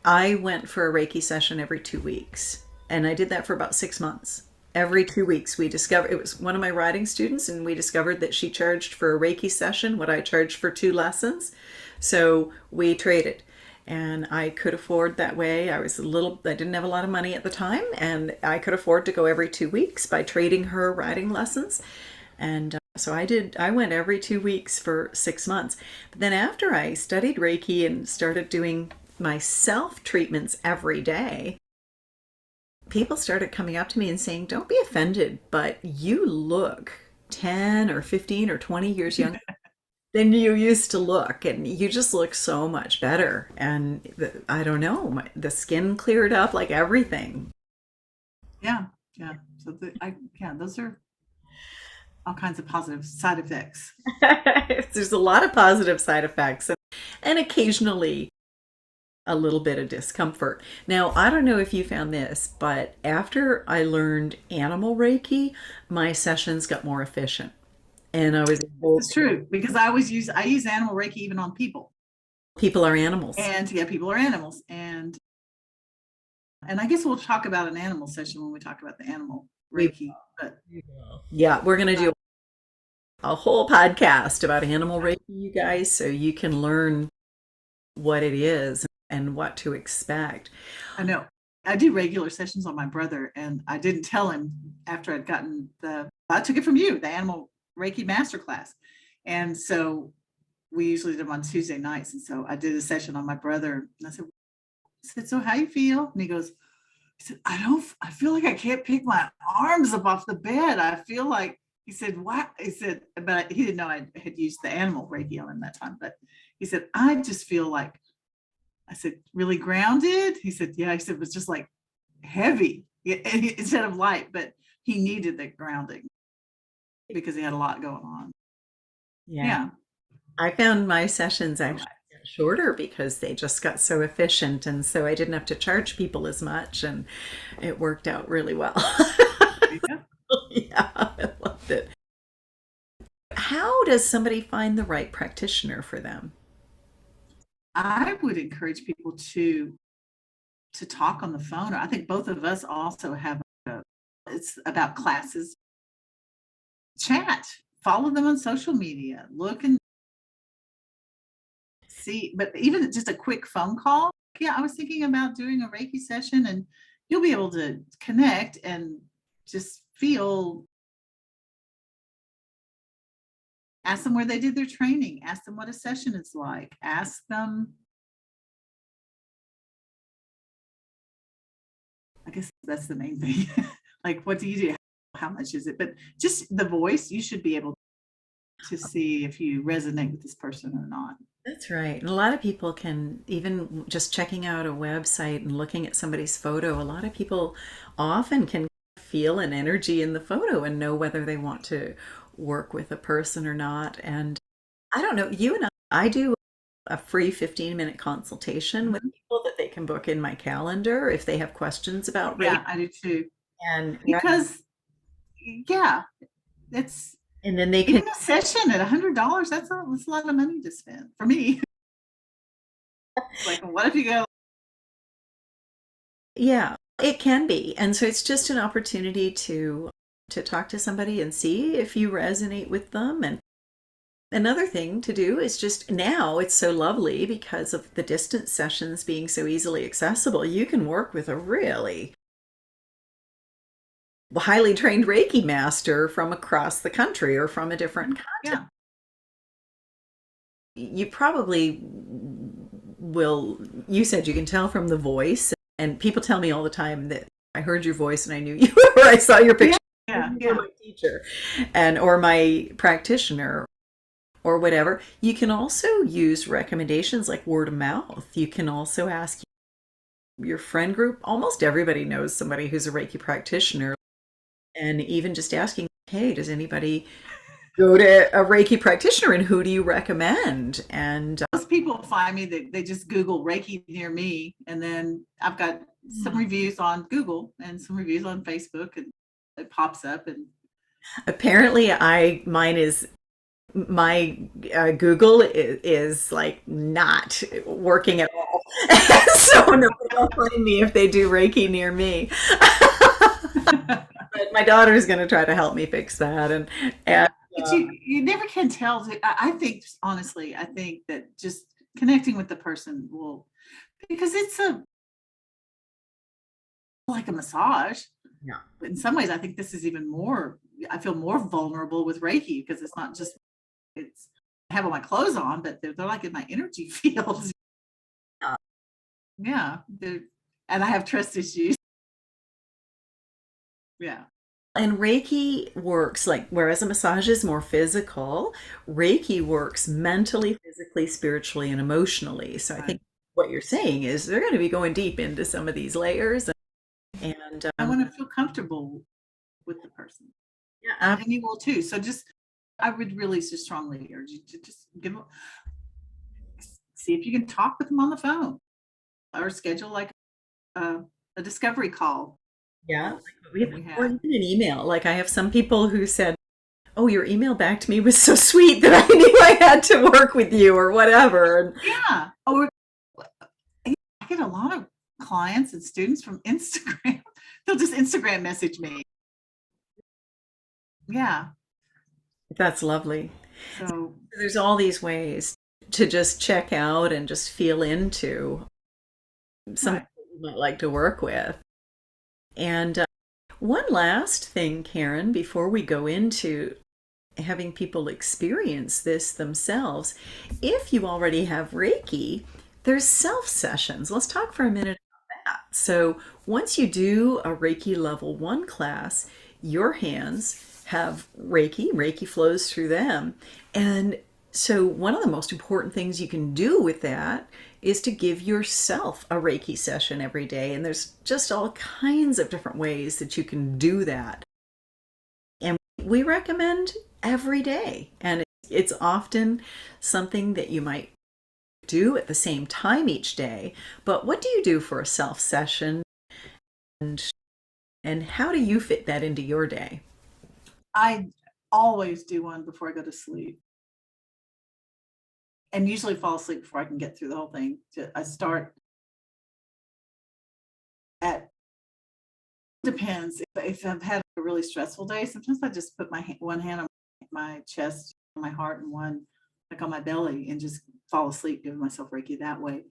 I went for a Reiki session every 2 weeks. And I did that for about 6 months. Every 2 weeks, we discovered it was one of my writing students, and we discovered that she charged for a Reiki session what I charged for 2 lessons. So we traded, and I could afford that way. I didn't have a lot of money at the time, and I could afford to go every 2 weeks by trading her writing lessons. And so I did, I went every 2 weeks for 6 months. But then after I studied Reiki and started doing my self treatments every day, people started coming up to me and saying, "Don't be offended, but you look 10 or 15 or 20 years younger than you used to look, and you just look so much better." And I don't know, the skin cleared up, like everything. Yeah. Yeah. So those are all kinds of positive side effects. There's a lot of positive side effects, and occasionally a little bit of discomfort. Now, I don't know if you found this, but after I learned animal Reiki, my sessions got more efficient. And I was able It's true, because I use animal Reiki even on people. people are animals. And yeah, people are animals. And I guess we'll talk about an animal session when we talk about the animal Reiki. But Yeah, we're going to do a whole podcast about animal Reiki, you guys, so you can learn what it is and what to expect. I know I do regular sessions on my brother, and I didn't tell him after I took it from you, the animal Reiki masterclass. And so we usually do them on Tuesday nights. And so I did a session on my brother, and I said, "So how you feel?" And he said, I feel like I can't pick my arms up off the bed. I feel like, he said, "What?" He said, but he didn't know I had used the animal Reiki on him that time. But he said, "I just feel like," I said, "really grounded?" He said, "Yeah." He said, "It was just like heavy instead of light," but he needed the grounding because he had a lot going on. Yeah. Yeah. I found my sessions actually got shorter because they just got so efficient, and so I didn't have to charge people as much, and it worked out really well. Yeah. Yeah, I loved it. How does somebody find the right practitioner for them? I would encourage people to talk on the phone. I think both of us also have it's about classes. Chat, follow them on social media, look and see, but even just a quick phone call. Yeah, I was thinking about doing a Reiki session, and you'll be able to connect and just ask them where they did their training, ask them what a session is like, ask them. I guess that's the main thing. Like, what do you do? How much is it? But just the voice, you should be able to see if you resonate with this person or not. That's right. And a lot of people can, even just checking out a website and looking at somebody's photo, a lot of people often can feel an energy in the photo and know whether they want to work with a person or not. And I don't know, you and I do a free 15-minute consultation with Mhm. people that they can book in my calendar if they have questions about race. Yeah, I do too. And Because yeah, it's and then they can, even a session at $100. That's a lot of money to spend for me. Like, what if you go? yeah, it can be. And so it's just an opportunity to talk to somebody and see if you resonate with them. And another thing to do is just, now it's so lovely because of the distance sessions being so easily accessible. You can work with a really highly trained Reiki master from across the country or from a different continent. Yeah, You probably will, you said you can tell from the voice, and people tell me all the time that I heard your voice and I knew you or I saw your picture. yeah, You yeah. were my teacher and or my practitioner or whatever. You can also use recommendations like word of mouth. You can also ask your friend group. Almost everybody knows somebody who's a Reiki practitioner, and even just asking, "Hey, does anybody go to a Reiki practitioner, and who do you recommend?" And Most people find me that they just Google Reiki near me, and then I've got some reviews on Google and some reviews on Facebook, and it pops up. And apparently, I mine is my Google is like not working at all. So nobody will find me if they do Reiki near me. But My daughter's going to try to help me fix that. And But you never can tell. I think, honestly, I think that just connecting with the person will, because it's like a massage. yeah. But in some ways, I think this is even more, I feel more vulnerable with Reiki because it's not just, it's, I have all my clothes on, but they're like in my energy fields. Yeah. Yeah. And I have trust issues. Yeah. And Reiki works like, whereas a massage is more physical, Reiki works mentally, physically, spiritually, and emotionally. So I Right. think what you're saying is they're going to be going deep into some of these layers. And I want to feel comfortable with the person. yeah, And you will too. So just, I would really just strongly urge you to just see if you can talk with them on the phone or schedule like a discovery call. yeah, That we or have. even an email. Like I have some people who said, "Oh, your email back to me was so sweet that I knew I had to work with you," or whatever. And Yeah. Or I get a lot of clients and students from Instagram. They'll just Instagram message me. Yeah. that's lovely. So There's all these ways to just check out and just feel into something right. that you might like to work with. And one last thing, Karen, before we go into having people experience this themselves, if you already have Reiki, there's self sessions. Let's talk for a minute about that. So, once you do a Reiki level 1 class, your hands have Reiki, Reiki flows through them. And so, one of the most important things you can do with that is to give yourself a Reiki session every day. And there's just all kinds of different ways that you can do that. And we recommend every day. And it's often something that you might do at the same time each day. But what do you do for a self session? And, and how do you fit that into your day? I always do one before I go to sleep. And usually fall asleep before I can get through the whole thing. I start at, depends. If I've had a really stressful day, sometimes I just put my one hand on my chest, on my heart, and one like on my belly, and just fall asleep, giving myself Reiki that way.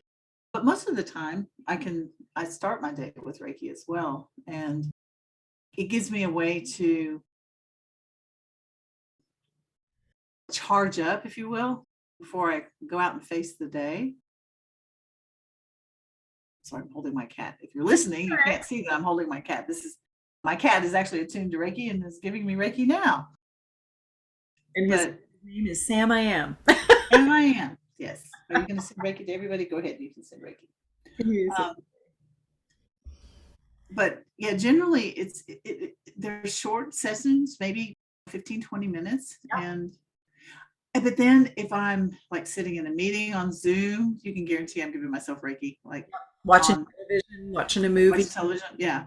But most of the time, I start my day with Reiki as well, and it gives me a way to charge up, if you will, before I go out and face the day. Sorry, I'm holding my cat. If you're listening, you can't see that I'm holding my cat. My cat is actually attuned to Reiki and is giving me Reiki now. And his But name is Sam I Am. and I am, yes. Are you going to send Reiki to everybody? Go ahead, you can send Reiki. Um, but yeah, generally they're short sessions, maybe 15, 20 minutes. But then if I'm like sitting in a meeting on Zoom, you can guarantee I'm giving myself Reiki, like Watching on television, watching a movie. television. Yeah.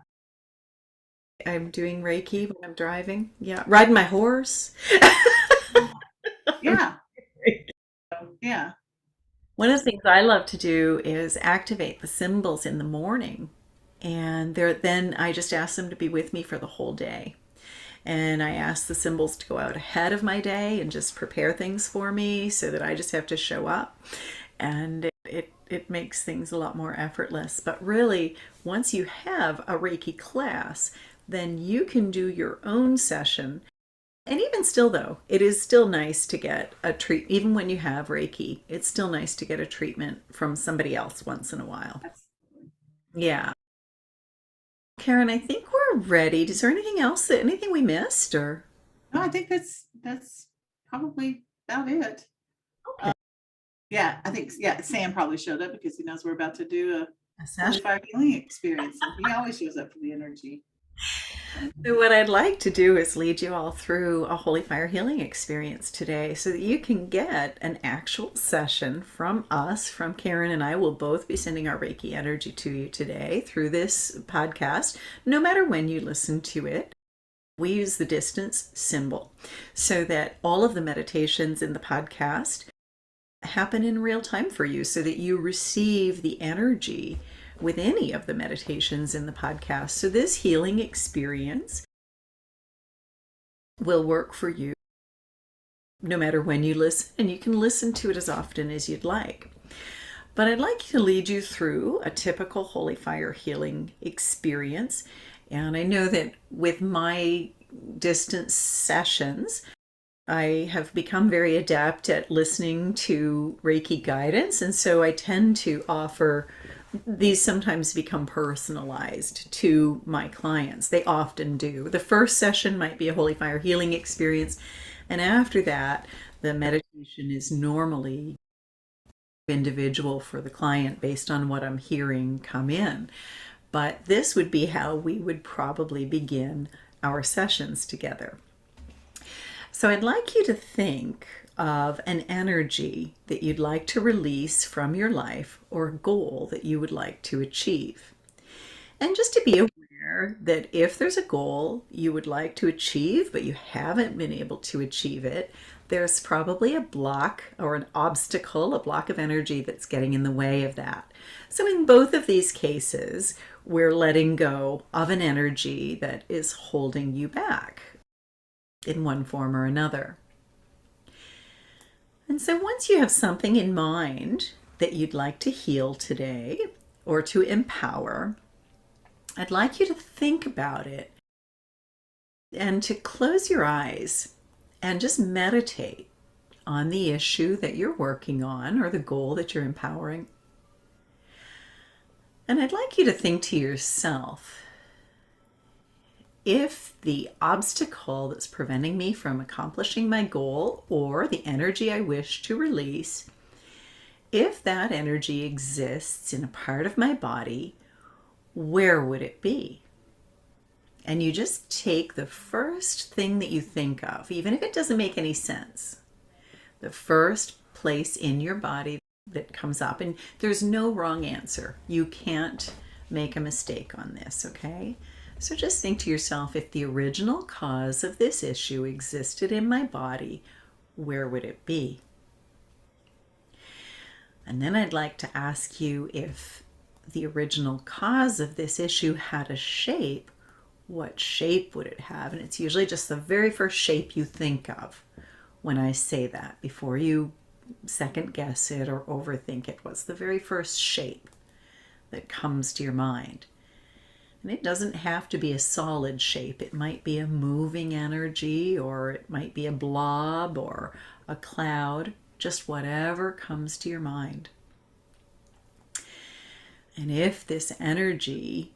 I'm doing Reiki when I'm driving. Yeah. Riding my horse. Yeah. Yeah. One of the things I love to do is activate the symbols in the morning. And then I just ask them to be with me for the whole day. And I ask the symbols to go out ahead of my day and just prepare things for me so that I just have to show up. And it makes things a lot more effortless. But really, once you have a Reiki class, then you can do your own session. And even still, though, it is still nice to get a treat. Even when you have Reiki, it's still nice to get a treatment from somebody else once in a while. Absolutely. Yeah. Karen, I think we're ready. Is there anything else anything we missed or? No, I think that's probably about it. Okay. Yeah, I think Sam probably showed up because he knows we're about to do a A holy session. fire healing experience. And he always shows up for the energy. So what I'd like to do is lead you all through a Holy Fire healing experience today so that you can get an actual session from us, from Karen and I. Will both be sending our Reiki energy to you today through this podcast, no matter when you listen to it. We use the distance symbol so that all of the meditations in the podcast happen in real time for you so that you receive the energy with any of the meditations in the podcast. So this healing experience will work for you no matter when you listen, and you can listen to it as often as you'd like. But I'd like to lead you through a typical holy fire healing experience. And I know that with my distance sessions, I have become very adept at listening to Reiki guidance, and so I tend to offer these. Sometimes become personalized to my clients. They often do. The first session might be a holy fire healing experience, and after that, the meditation is normally individual for the client based on what I'm hearing come in. But this would be how we would probably begin our sessions together. So I'd like you to think of an energy that you'd like to release from your life, or a goal that you would like to achieve. And just to be aware that if there's a goal you would like to achieve, but you haven't been able to achieve it, there's probably a block or an obstacle, a block of energy that's getting in the way of that. So in both of these cases, we're letting go of an energy that is holding you back in one form or another. And so once you have something in mind that you'd like to heal today or to empower, I'd like you to think about it and to close your eyes and just meditate on the issue that you're working on or the goal that you're empowering. And I'd like you to think to yourself, if the obstacle that's preventing me from accomplishing my goal or the energy I wish to release, if that energy exists in a part of my body, where would it be? And you just take the first thing that you think of, even if it doesn't make any sense, the first place in your body that comes up. And there's no wrong answer. You can't make a mistake on this, okay? So just think to yourself, if the original cause of this issue existed in my body, where would it be? And then I'd like to ask you, if the original cause of this issue had a shape, what shape would it have? And it's usually just the very first shape you think of when I say that, before you second guess it or overthink it. What's the very first shape that comes to your mind? And it doesn't have to be a solid shape. It might be a moving energy, or it might be a blob or a cloud, just whatever comes to your mind. And if this energy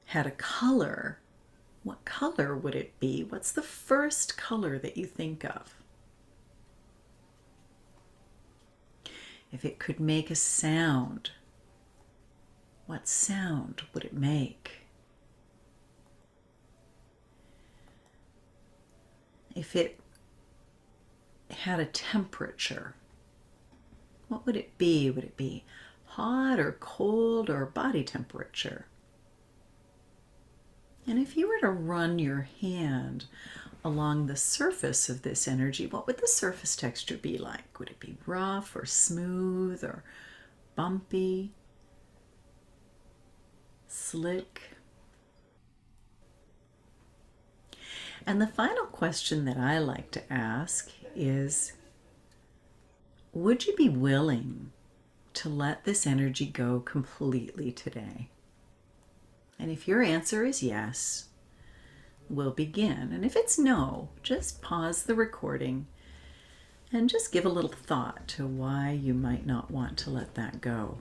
had a color, what color would it be? What's the first color that you think of? If it could make a sound, what sound would it make? If it had a temperature, what would it be? Would it be hot or cold or body temperature? And if you were to run your hand along the surface of this energy, what would the surface texture be like? Would it be rough or smooth or bumpy, slick? And the final question that I like to ask is, would you be willing to let this energy go completely today? And if your answer is yes, we'll begin. And if it's no, just pause the recording and just give a little thought to why you might not want to let that go.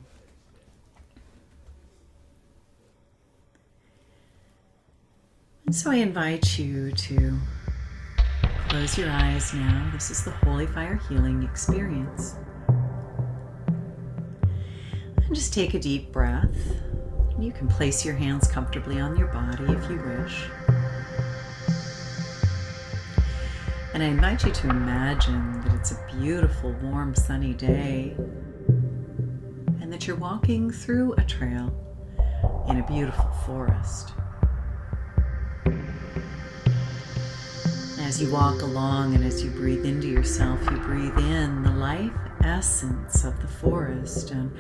And so I invite you to close your eyes now. This is the Holy Fire Healing Experience. And just take a deep breath. You can place your hands comfortably on your body if you wish. And I invite you to imagine that it's a beautiful, warm, sunny day, and that you're walking through a trail in a beautiful forest. As you walk along and as you breathe into yourself, you breathe in the life essence of the forest, and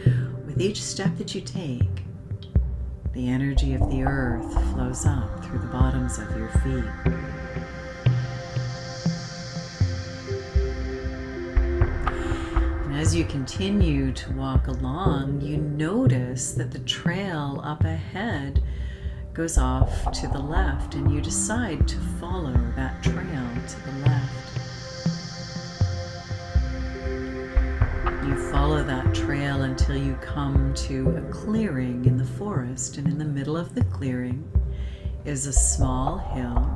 with each step that you take, the energy of the earth flows up through the bottoms of your feet. as you continue to walk along, you notice that the trail up ahead goes off to the left, and you decide to follow that trail to the left. You follow that trail until you come to a clearing in the forest, and in the middle of the clearing is a small hill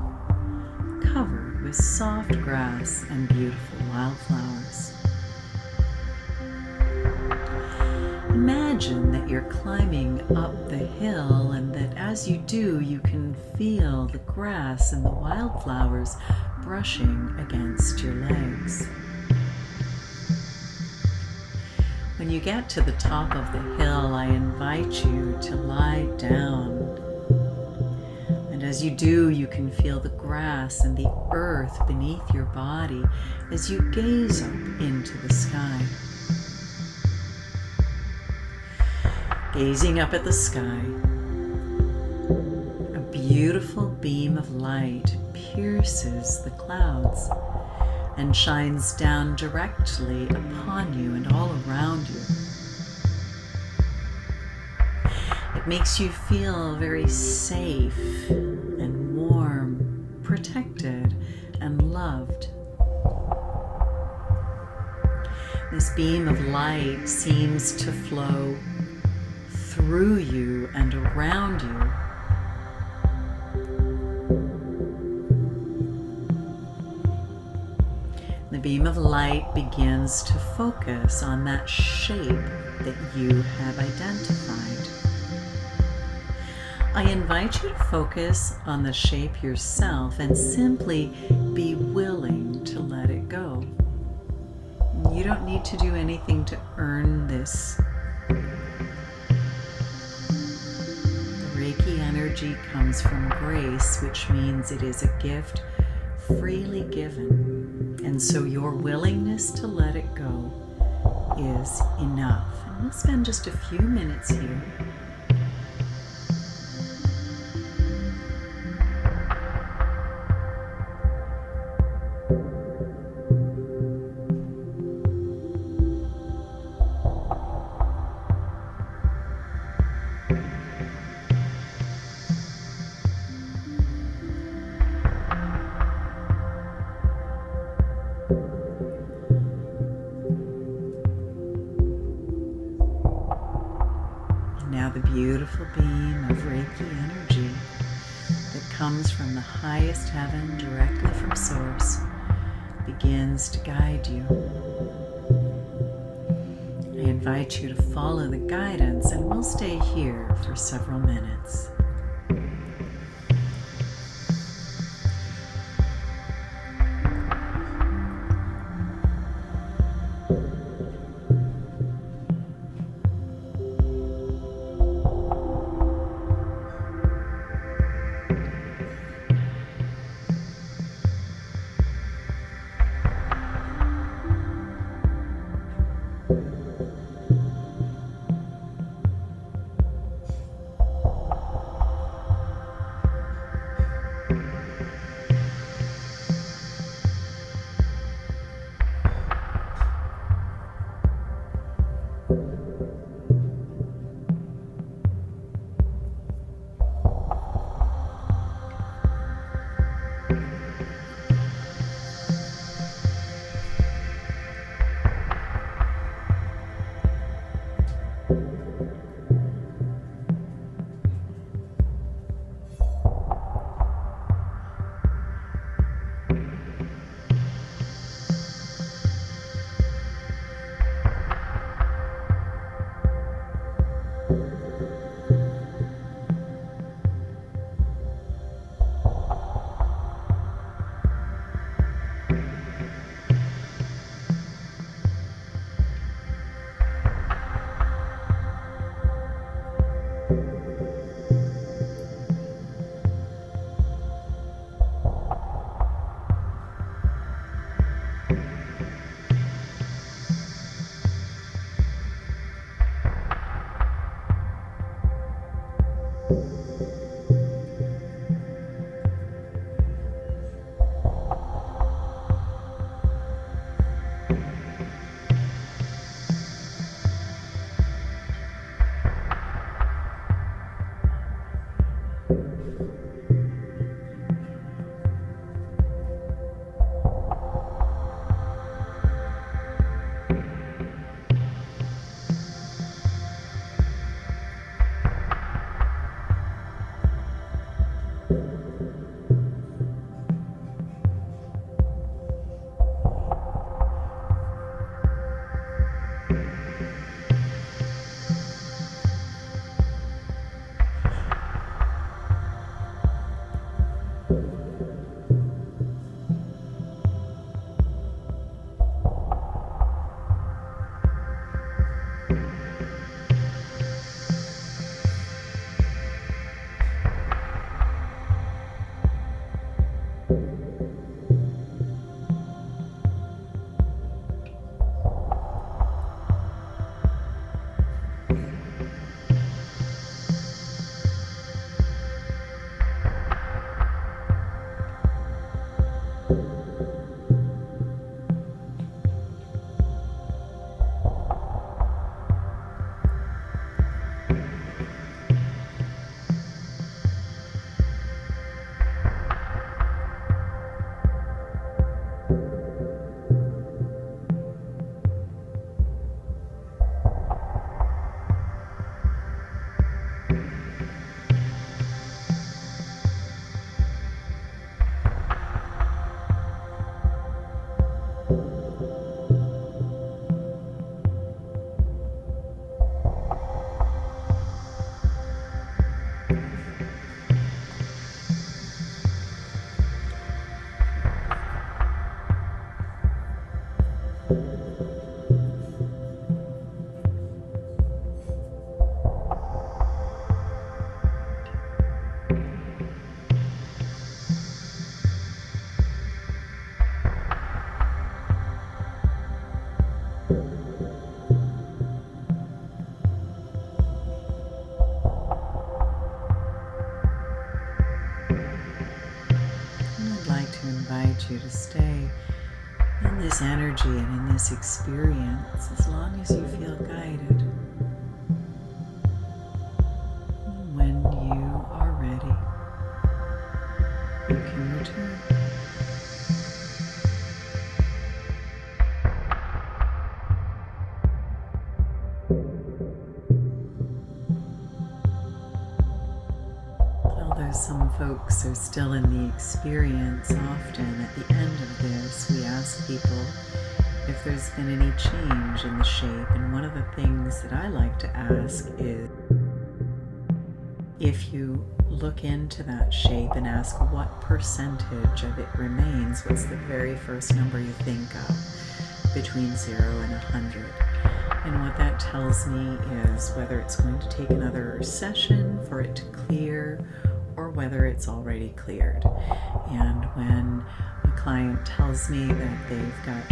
covered with soft grass and beautiful wildflowers. Imagine that you're climbing up the hill, and that as you do, you can feel the grass and the wildflowers brushing against your legs. When you get to the top of the hill, I invite you to lie down. And as you do, you can feel the grass and the earth beneath your body as you gaze up into the sky. Gazing up at the sky, a beautiful beam of light pierces the clouds and shines down directly upon you and all around you. It makes you feel very safe and warm, protected and loved. This beam of light seems to flow through you and around you. The beam of light begins to focus on that shape that you have identified. I invite you to focus on the shape yourself and simply be willing to let it go. You don't need to do anything to earn this. Reiki energy comes from grace, which means it is a gift freely given. And so your willingness to let it go is enough. And we'll spend just a few minutes here. Now the beautiful beam of Reiki energy that comes from the highest heaven directly from Source begins to guide you. I invite you to follow the guidance, and we'll stay here for several minutes. invite you to stay in this energy and in this experience as long as you feel guided. When you are ready, you can return. Although some folks are still in the experience, often at the end of this, we ask people if there's been any change in the shape. And one of the things that I like to ask is if you look into that shape and ask what percentage of it remains, what's the very first number you think of between 0 and 100? And what that tells me is whether it's going to take another session for it to clear or whether it's already cleared. And when a client tells me that they've got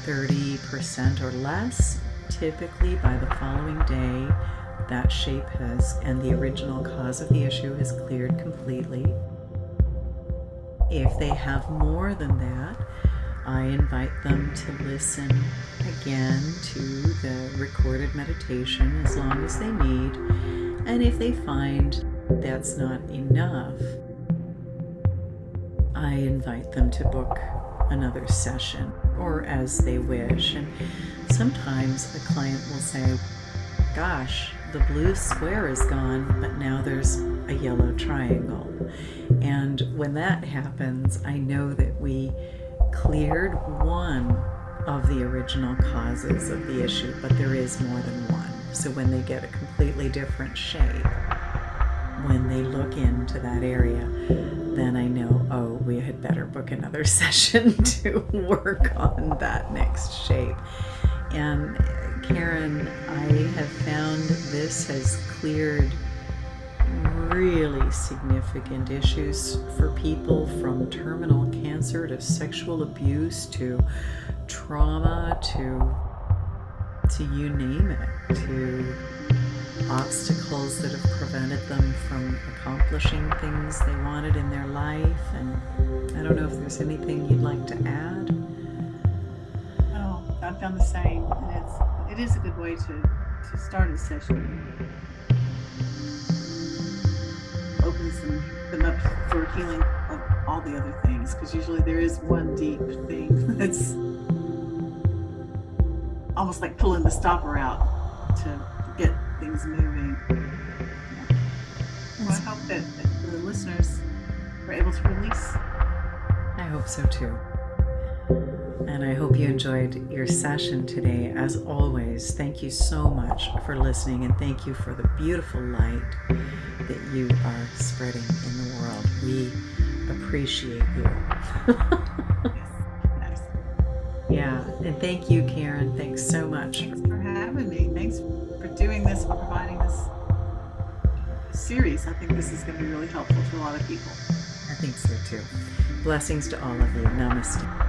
30% or less, typically by the following day, that shape has, and the original cause of the issue has cleared completely. If they have more than that, I invite them to listen again to the recorded meditation as long as they need. And if they find that's not enough, I invite them to book another session or as they wish. And sometimes a client will say, gosh, the blue square is gone, but now there's a yellow triangle. And when that happens, I know that we cleared one of the original causes of the issue, but there is more than one. So when they get a completely different shape, when they look into that area, then I know, oh, we had better book another session to work on that next shape. And Karen, I have found this has cleared really significant issues for people, from terminal cancer to sexual abuse to trauma to you name it, to obstacles that have prevented them from accomplishing things they wanted in their life. And I don't know if there's anything you'd like to add. Oh, I've done the same, and it is a good way to start a session. Opens them up for healing of all the other things, because usually there is one deep thing that's almost like pulling the stopper out to get things moving. Yeah. Well, I hope that the listeners were able to release. I hope so too. And I hope you enjoyed your session today. As always, thank you so much for listening, and thank you for the beautiful light that you are spreading in the world. We appreciate you. Yes. Yeah, and thank you, Karen. Thanks so much. Thanks for having me. Thanks for doing this, for providing this series. I think this is going to be really helpful to a lot of people. I think so too. Blessings to all of you. Namaste.